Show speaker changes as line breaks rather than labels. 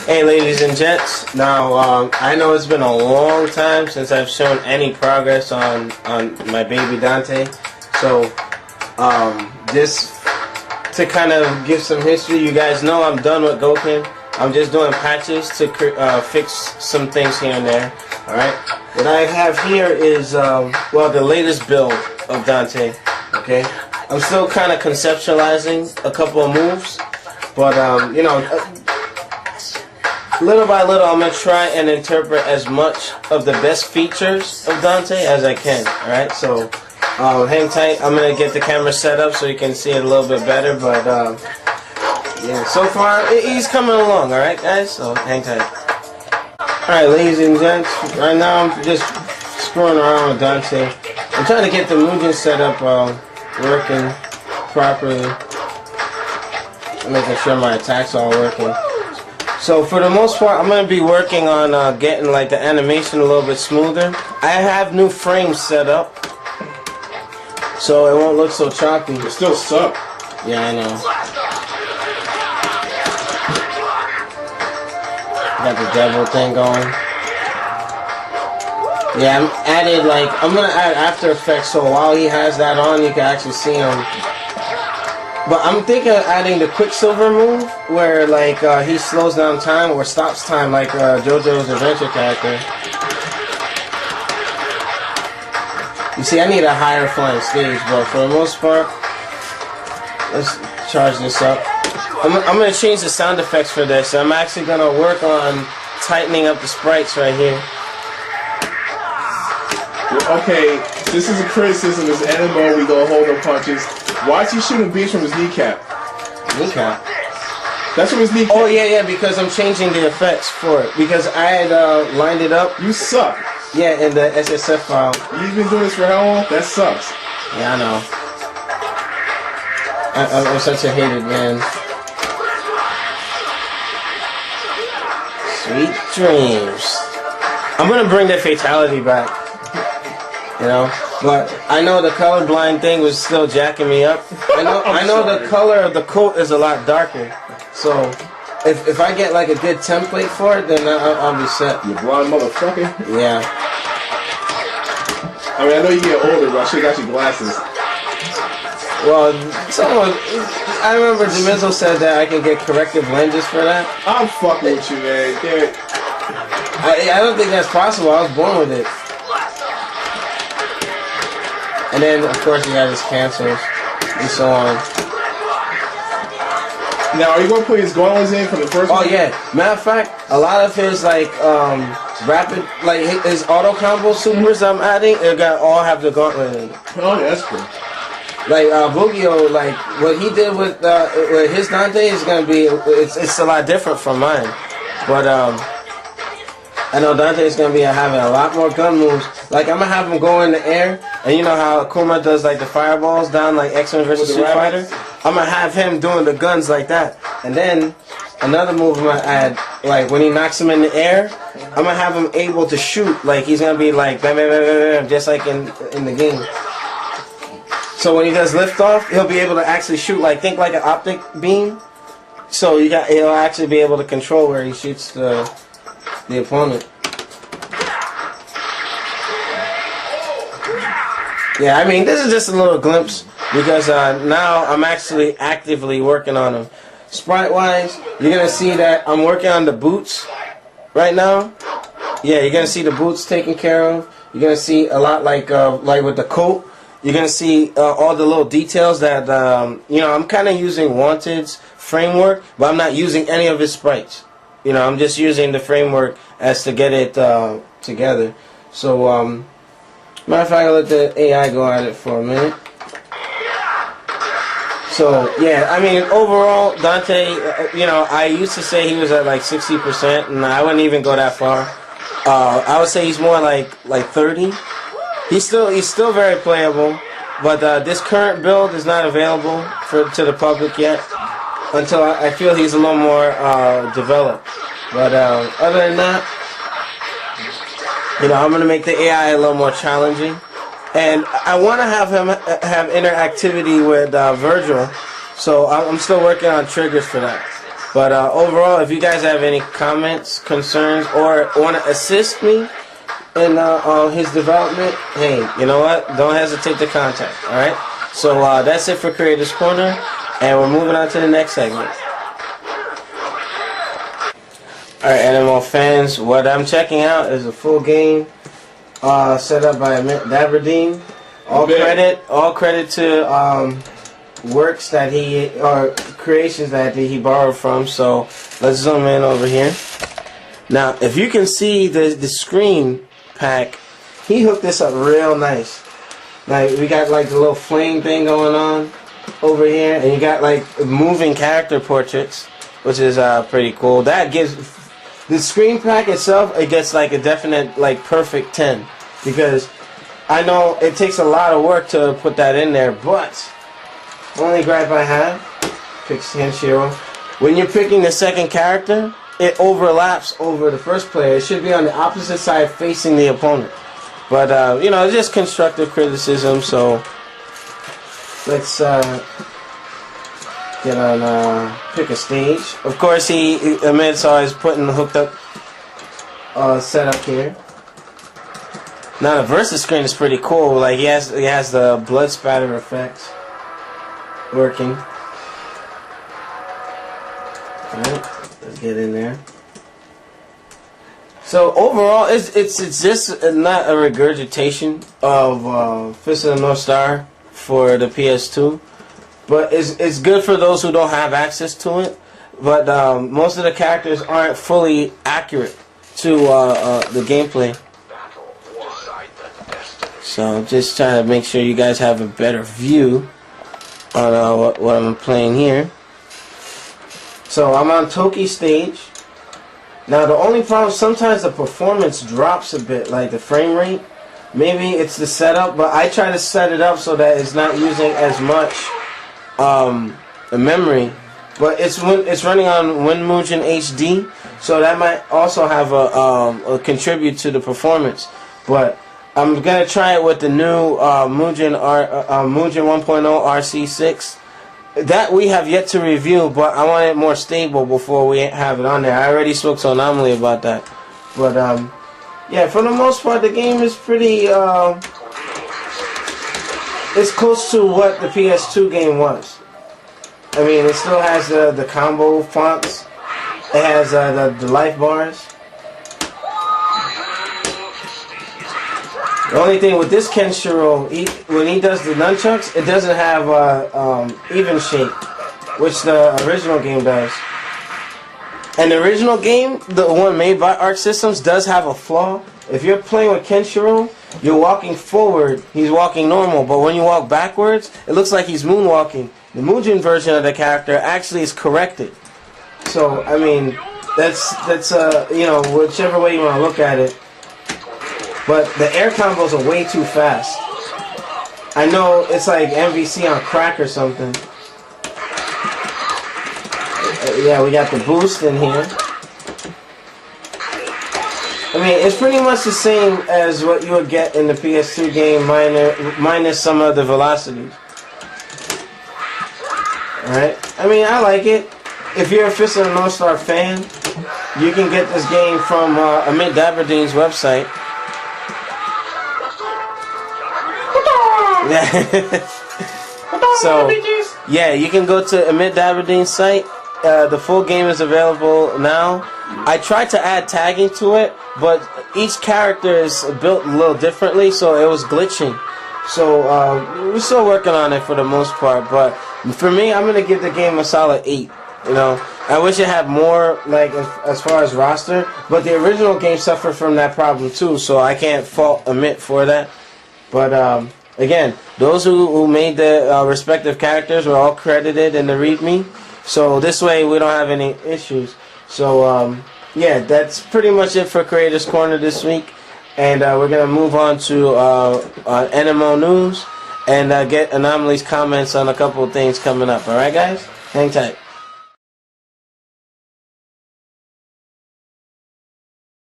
Hey, ladies and gents. Now, I know it's been a long time since I've shown any progress on my baby Dante. So, just to kind of give some history, you guys know I'm done with Gokin. I'm just doing patches to fix some things here and there. All right. What I have here is well, the latest build of Dante. Okay. I'm still kind of conceptualizing a couple of moves, but you know. Little by little, I'm going to try and interpret as much of the best features of Dante as I can, alright? So, hang tight. I'm going to get the camera set up so you can see it a little bit better, but, yeah, so far, he's coming along, alright, guys? So, hang tight. Alright, ladies and gents, right now I'm just screwing around with Dante. I'm trying to get the movement set up working properly. I'm making sure my attacks are working. So for the most part, I'm going to be working on getting like the animation a little bit smoother. I have new frames set up, so it won't look so choppy.
It still sucks.
Yeah, I know. Got the devil thing going. Yeah, I'm going to add After Effects, so while he has that on, you can actually see him. But I'm thinking of adding the Quicksilver move, where like he slows down time or stops time, like JoJo's Adventure character. You see, I need a higher flying stage, but for the most part, let's charge this up. I'm gonna change the sound effects for this. I'm actually gonna work on tightening up the sprites right here.
Okay, this is a criticism. This MMO, we go hold no punches. Why is he shooting beats from his kneecap?
Kneecap?
That's from his kneecap.
Oh, yeah, because I'm changing the effects for it. Because I had lined it up.
You suck.
Yeah, in the SSF file.
You've been doing this for how long? That sucks.
Yeah, I know. I'm such a hated man. Sweet dreams. I'm going to bring that fatality back. You know, but I know the colorblind thing was still jacking me up. I know the color of the coat is a lot darker. So if I get like a good template for it, then I'll be set.
You blind motherfucker.
Yeah.
I mean, I know you get older, but I should have got you glasses.
Well, I remember Demizzo said that I can get corrective lenses for that.
I'm fucking with you, man. Damn it.
I don't think that's possible. I was born with it. And then, of course, he got his cancers and so on.
Now, are you going to put his gauntlets in from the first one?
Oh, yeah. Matter of fact, a lot of his, like, rapid, like, his auto combo supers I'm adding, all have the gauntlet in it.
Oh, yeah, that's cool.
Like, Bugio, like, what he did with his Dante is going to be, it's a lot different from mine. But, I know Dante is going to be having a lot more gun moves. Like, I'm going to have him go in the air. And you know how Akuma does, like, the fireballs down, like, X-Men versus Street Fighter? I'm going to have him doing the guns like that. And then, another move I'm going to add, like, when he knocks him in the air, I'm going to have him able to shoot. Like, he's going to be like, bam, bam, bam, bam, bam, just like in the game. So when he does liftoff, he'll be able to actually shoot, like, think like an optic beam. So he'll actually be able to control where he shoots the opponent. Yeah, I mean, this is just a little glimpse because now I'm actually actively working on them. Sprite-wise, you're going to see that I'm working on the boots right now. Yeah, you're going to see the boots taken care of. You're going to see a lot like with the coat. You're going to see all the little details that, you know, I'm kind of using Wanted's framework, but I'm not using any of his sprites. You know, I'm just using the framework as to get it together. So, matter of fact, I'll let the AI go at it for a minute. So, yeah, I mean, overall, Dante, you know, I used to say he was at like 60%, and I wouldn't even go that far. I would say he's more like 30. He's still very playable, but this current build is not available to the public yet until I feel he's a little more developed. But other than that, you know, I'm going to make the AI a little more challenging. And I want to have him have interactivity with Virgil, so I'm still working on triggers for that. But overall, if you guys have any comments, concerns, or want to assist me in his development, hey, you know what? Don't hesitate to contact. All right. So that's it for Creators Corner, and we're moving on to the next segment. All right, NMO fans, what I'm checking out is a full game set up by Daberdeen. All credit to works that or creations that he borrowed from. So let's zoom in over here. Now, if you can see the screen pack, he hooked this up real nice. Like, we got like the little flame thing going on over here, and you got like moving character portraits, which is pretty cool. That gives the screen pack itself, it gets like a definite like perfect 10, because I know it takes a lot of work to put that in there, but only gripe I have, pick Kenshiro. When you're picking the second character, it overlaps over the first player. It should be on the opposite side facing the opponent. But, you know, it's just constructive criticism, so let's get on, pick a stage. Of course, he admits always putting the hooked up setup here. Now, the versus screen is pretty cool. Like, he has the blood spatter effect working. Alright, let's get in there. So overall, it's just not a regurgitation of Fist of the North Star for the PS2, but it's good for those who don't have access to it. But most of the characters aren't fully accurate to the gameplay. So just trying to make sure you guys have a better view on what I'm playing here. So I'm on Toki stage. Now the only problem, sometimes the performance drops a bit, like the frame rate. Maybe it's the setup, but I try to set it up so that it's not using as much memory. But it's running on WinMugen HD, so that might also have a contribute to the performance. But I'm gonna try it with the new Mugen 1.0 RC6. That we have yet to review, but I want it more stable before we have it on there. I already spoke to Anomaly about that. But, yeah, for the most part, the game is pretty, it's close to what the PS2 game was. I mean, it still has the combo fonts. It has the life bars. The only thing with this Kenshiro, when he does the nunchucks, it doesn't have even shape, which the original game does. And the original game, the one made by Arc Systems, does have a flaw. If you're playing with Kenshiro, you're walking forward, he's walking normal, but when you walk backwards, it looks like he's moonwalking. The Mugen version of the character actually is corrected. So, I mean, that's you know, whichever way you want to look at it. But the air combos are way too fast. I know it's like MVC on crack or something. Yeah, we got the boost in here. I mean, it's pretty much the same as what you would get in the PS2 game, minus some of the velocities. Alright? I mean, I like it. If you're a Fist of the North Star fan, you can get this game from Amit Daberdeen's website. So, yeah, you can go to Amit Daberdeen's site. The full game is available now. I tried to add tagging to it, but each character is built a little differently, so it was glitching. So, we're still working on it for the most part, but for me, I'm going to give the game a solid 8. You know, I wish it had more, like, as far as roster, but the original game suffered from that problem too, so I can't fault Amit for that. But, again, those who made the respective characters were all credited in the README, so this way we don't have any issues. So, yeah, that's pretty much it for Creators Corner this week, and we're going to move on to NMO News and get Anomaly's comments on a couple of things coming up. Alright, guys? Hang tight.